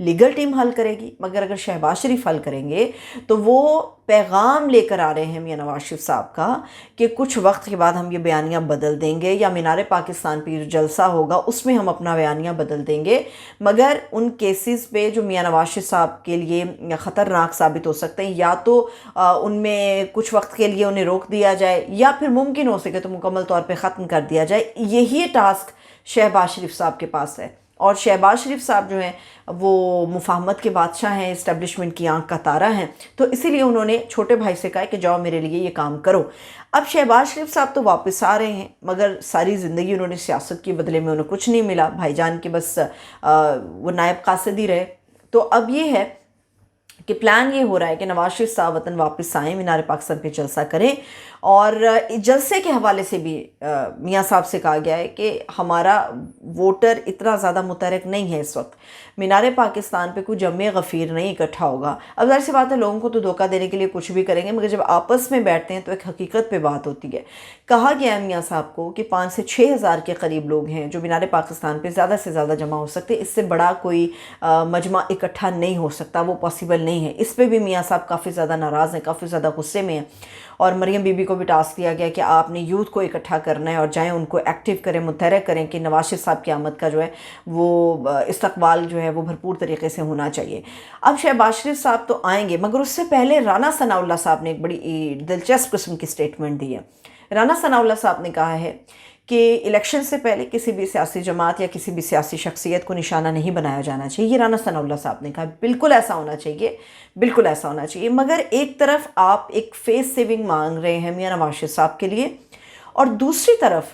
Legal team حل کرے گی، مگر اگر شہباز شریف حل کریں گے تو وہ پیغام لے کر آ رہے ہیں میاں نواز شریف صاحب کا کہ کچھ وقت کے بعد ہم یہ بیانیہ بدل دیں گے، یا مینار پاکستان پہ جو جلسہ ہوگا اس میں ہم اپنا بیانیہ بدل دیں گے، مگر ان کیسز پہ جو میاں نواز شریف صاحب کے لیے خطرناک ثابت ہو سکتے ہیں، یا تو ان میں کچھ وقت کے لیے انہیں روک دیا جائے، یا پھر ممکن ہو سکے تو مکمل طور پہ ختم کر دیا جائے۔ یہی ٹاسک شہباز شریف صاحب کے پاس ہے، اور شہباز شریف صاحب جو ہیں وہ مفاہمت کے بادشاہ ہیں، اسٹیبلشمنٹ کی آنکھ کا تارا ہیں، تو اسی لیے انہوں نے چھوٹے بھائی سے کہا کہ جاؤ میرے لیے یہ کام کرو۔ اب شہباز شریف صاحب تو واپس آ رہے ہیں، مگر ساری زندگی انہوں نے سیاست کی، بدلے میں انہیں کچھ نہیں ملا، بھائی جان کے بس وہ نائب قاصد ہی رہے۔ تو اب یہ ہے کہ پلان یہ ہو رہا ہے کہ نواز شریف صاحب وطن واپس آئیں، مینار پاکستان پہ جلسہ کریں، اور جلسے کے حوالے سے بھی میاں صاحب سے کہا گیا ہے کہ ہمارا ووٹر اتنا زیادہ متحرک نہیں ہے اس وقت، مینار پاکستان پہ کوئی جمع غفیر نہیں اکٹھا ہوگا۔ اب ظاہر سی بات ہے لوگوں کو تو دھوکہ دینے کے لیے کچھ بھی کریں گے، مگر جب آپس میں بیٹھتے ہیں تو ایک حقیقت پہ بات ہوتی ہے۔ کہا گیا ہے میاں صاحب کو کہ 5 سے 6 ہزار کے قریب لوگ ہیں جو مینار پاکستان پہ زیادہ سے زیادہ جمع ہو سکتے، اس سے بڑا کوئی مجمع اکٹھا نہیں ہو سکتا، وہ پاسبل نہیں ہے۔ اس پہ بھی میاں صاحب کافی زیادہ ناراض ہیں، کافی زیادہ غصے میں ہیں، اور مریم بی بی کو بھی ٹاسک دیا گیا کہ آپ نے یوتھ کو اکٹھا کرنا ہے اور جائیں ان کو ایکٹیو کریں، متحرک کریں کہ نواز شریف صاحب کی آمد کا جو ہے وہ استقبال جو ہے وہ بھرپور طریقے سے ہونا چاہیے۔ اب شہباز شریف صاحب تو آئیں گے، مگر اس سے پہلے رانا ثناء اللہ صاحب نے ایک بڑی دلچسپ قسم کی سٹیٹمنٹ دی ہے۔ رانا ثناء اللہ صاحب نے کہا ہے کہ الیکشن سے پہلے کسی بھی سیاسی جماعت یا کسی بھی سیاسی شخصیت کو نشانہ نہیں بنایا جانا چاہیے۔ یہ رانا ثناء اللہ صاحب نے کہا بالکل ایسا ہونا چاہیے، بالکل ایسا ہونا چاہیے، مگر ایک طرف آپ ایک فیس سیونگ مانگ رہے ہیں میاں نواز شریف صاحب کے لیے، اور دوسری طرف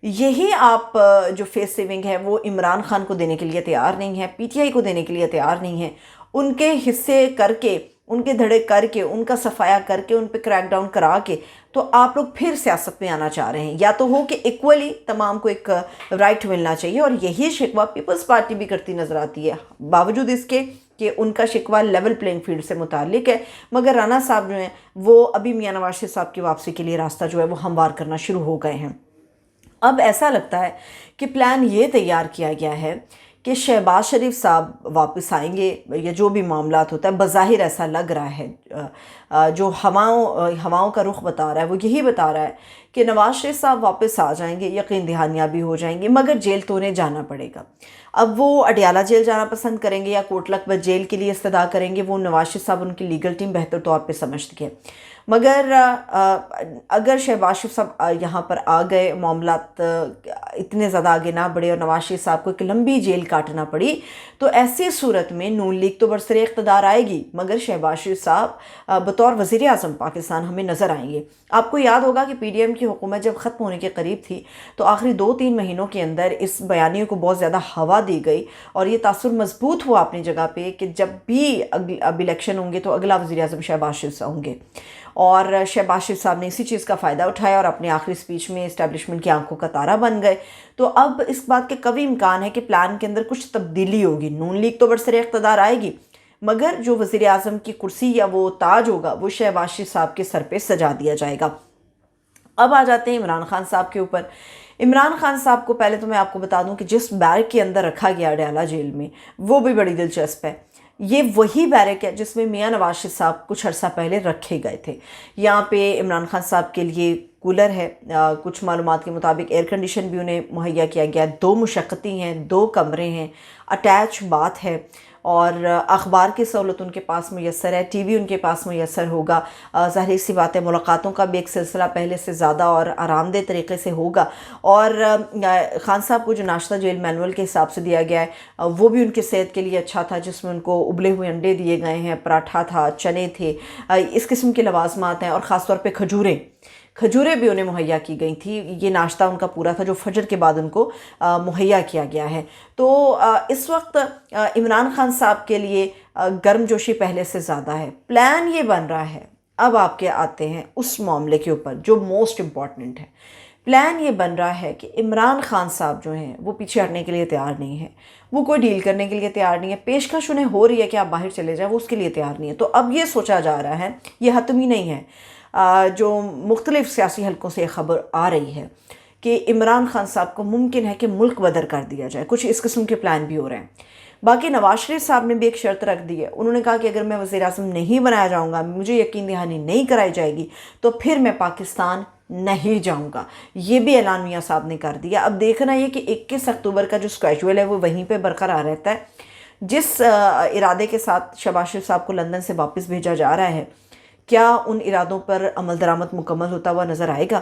یہی آپ جو فیس سیونگ ہے وہ عمران خان کو دینے کے لیے تیار نہیں ہے، پی ٹی آئی کو دینے کے لیے تیار نہیں ہے، ان کے حصے کر کے، ان کے دھڑے کر کے، ان کا صفایا کر کے، ان پہ کریک ڈاؤن کرا کے، تو آپ لوگ پھر سیاست میں آنا چاہ رہے ہیں۔ یا تو ہو کہ ایکولی تمام کو ایک رائٹ ملنا چاہیے، اور یہی شکوہ پیپلز پارٹی بھی کرتی نظر آتی ہے، باوجود اس کے کہ ان کا شکوہ لیول پلینگ فیلڈ سے متعلق ہے، مگر رانا صاحب جو ہیں وہ ابھی میاں نواز شریف صاحب کی واپسی کے لیے راستہ جو ہے وہ ہموار کرنا شروع ہو گئے ہیں۔ اب ایسا لگتا ہے کہ پلان یہ تیار کیا گیا ہے کہ شہباز شریف صاحب واپس آئیں گے، یا جو بھی معاملات ہوتا ہے بظاہر ایسا لگ رہا ہے، جو ہواؤں کا رخ بتا رہا ہے وہ یہی بتا رہا ہے کہ نواز شریف صاحب واپس آ جائیں گے، یقین دہانیاں بھی ہو جائیں گے، مگر جیل تو انہیں جانا پڑے گا۔ اب وہ اڈیالہ جیل جانا پسند کریں گے یا کوٹ لکھپت جیل کے لیے استدعا کریں گے، وہ نواز شریف صاحب ان کی لیگل ٹیم بہتر طور پہ سمجھتی ہے، مگر اگر شہباز شریف صاحب یہاں پر آ گئے، معاملات اتنے زیادہ آگے نہ بڑھے اور نواز شریف صاحب کو ایک لمبی جیل کاٹنا پڑی، تو ایسی صورت میں نون لیگ تو برسر اقتدار آئے گی، مگر شہباز شریف صاحب بطور وزیر اعظم پاکستان ہمیں نظر آئیں گے۔ آپ کو یاد ہوگا کہ پی ڈی ایم کی حکومت جب ختم ہونے کے قریب تھی تو آخری 2-3 مہینوں کے اندر اس بیانیے کو بہت زیادہ ہوا دی گئی، اور یہ تاثر مضبوط ہوا اپنی جگہ پہ کہ جب بھی اب الیکشن ہوں گے تو اگلا وزیر اعظم شہباز شریف صاحب ہوں گے، اور شہباز شریف صاحب نے اسی چیز کا فائدہ اٹھایا اور اپنے آخری سپیچ میں اسٹیبلشمنٹ کی آنکھوں کا تارا بن گئے۔ تو اب اس بات کے قوی امکان ہے کہ پلان کے اندر کچھ تبدیلی ہوگی، نون لیگ تو برسر اقتدار آئے گی، مگر جو وزیر اعظم کی کرسی یا وہ تاج ہوگا وہ شہباز شریف صاحب کے سر پہ سجا دیا جائے گا۔ اب آ جاتے ہیں عمران خان صاحب کے اوپر۔ عمران خان صاحب کو پہلے تو میں آپ کو بتا دوں کہ جس بیرک کے اندر رکھا گیا اڈیالہ جیل میں، وہ بھی بڑی دلچسپ ہے۔ یہ وہی بیرک ہے جس میں میاں نواز شریف صاحب کچھ عرصہ پہلے رکھے گئے تھے۔ یہاں پہ عمران خان صاحب کے لیے کولر ہے، کچھ معلومات کے مطابق ایئر کنڈیشن بھی انہیں مہیا کیا گیا ہے، 2 مشقتی ہیں، 2 کمرے ہیں، اٹیچ باتھ ہے، اور اخبار کی سہولت ان کے پاس میسر ہے، ٹی وی ان کے پاس میسر ہوگا۔ ظاہر سی بات ہے ملاقاتوں کا بھی ایک سلسلہ پہلے سے زیادہ اور آرام دہ طریقے سے ہوگا، اور خان صاحب کو جو ناشتہ جیل مینول کے حساب سے دیا گیا ہے وہ بھی ان کی صحت کے لیے اچھا تھا، جس میں ان کو ابلے ہوئے انڈے دیے گئے ہیں، پراٹھا تھا، چنے تھے، اس قسم کے لوازمات ہیں، اور خاص طور پہ کھجوریں بھی انہیں مہیا کی گئی تھی۔ یہ ناشتہ ان کا پورا تھا جو فجر کے بعد ان کو مہیا کیا گیا ہے۔ تو اس وقت عمران خان صاحب کے لیے گرم جوشی پہلے سے زیادہ ہے۔ پلان یہ بن رہا ہے، اب آپ کے آتے ہیں اس معاملے کے اوپر جو موسٹ امپورٹنٹ ہے۔ پلان یہ بن رہا ہے کہ عمران خان صاحب جو ہیں وہ پیچھے ہٹنے کے لیے تیار نہیں ہیں، وہ کوئی ڈیل کرنے کے لیے تیار نہیں ہے، پیشکش انہیں ہو رہی ہے کہ آپ باہر چلے جائیں، وہ اس کے لیے تیار نہیں ہے۔ تو اب یہ سوچا جا رہا ہے، یہ حتمی نہیں ہے، جو مختلف سیاسی حلقوں سے خبر آ رہی ہے کہ عمران خان صاحب کو ممکن ہے کہ ملک بدر کر دیا جائے، کچھ اس قسم کے پلان بھی ہو رہے ہیں۔ باقی نواز شریف صاحب نے بھی ایک شرط رکھ دی ہے، انہوں نے کہا کہ اگر میں وزیر اعظم نہیں بنایا جاؤں گا، مجھے یقین دہانی نہیں کرائی جائے گی تو پھر میں پاکستان نہیں جاؤں گا۔ یہ بھی اعلان میاں صاحب نے کر دیا۔ اب دیکھنا یہ کہ 21 اکتوبر کا جو اسکیجول ہے وہ وہیں پہ برقرار رہتا ہے۔ جس ارادے کے ساتھ شہباز شریف صاحب کو لندن سے واپس بھیجا جا رہا ہے، کیا ان ارادوں پر عمل درآمد مکمل ہوتا ہوا نظر آئے گا؟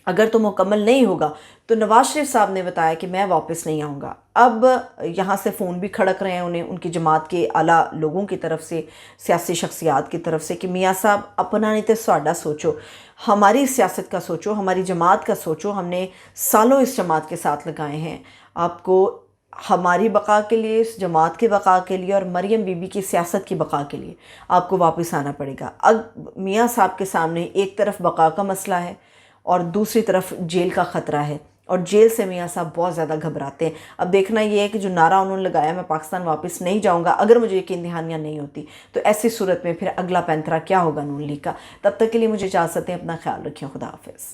اگر تو مکمل نہیں ہوگا تو نواز شریف صاحب نے بتایا کہ میں واپس نہیں آؤں گا۔ اب یہاں سے فون بھی کھڑک رہے ہیں انہیں، ان کی جماعت کے اعلیٰ لوگوں کی طرف سے، سیاسی شخصیات کی طرف سے، کہ میاں صاحب اپنا نہیں تو ساڈا سوچو، ہماری سیاست کا سوچو، ہماری جماعت کا سوچو، ہم نے سالوں اس جماعت کے ساتھ لگائے ہیں، آپ کو ہماری بقا کے لیے، اس جماعت کے بقا کے لیے اور مریم بی بی کی سیاست کی بقا کے لیے آپ کو واپس آنا پڑے گا۔ اب میاں صاحب کے سامنے ایک طرف بقا کا مسئلہ ہے اور دوسری طرف جیل کا خطرہ ہے، اور جیل سے میاں صاحب بہت زیادہ گھبراتے ہیں۔ اب دیکھنا یہ ہے کہ جو نعرہ انہوں نے لگایا میں پاکستان واپس نہیں جاؤں گا، اگر مجھے یقین دہانیاں نہیں ہوتی تو ایسی صورت میں پھر اگلا پینترا کیا ہوگا نون لیگ کا۔ تب تک کے لیے مجھے اجازت دیں، اپنا خیال رکھیں، خدا حافظ۔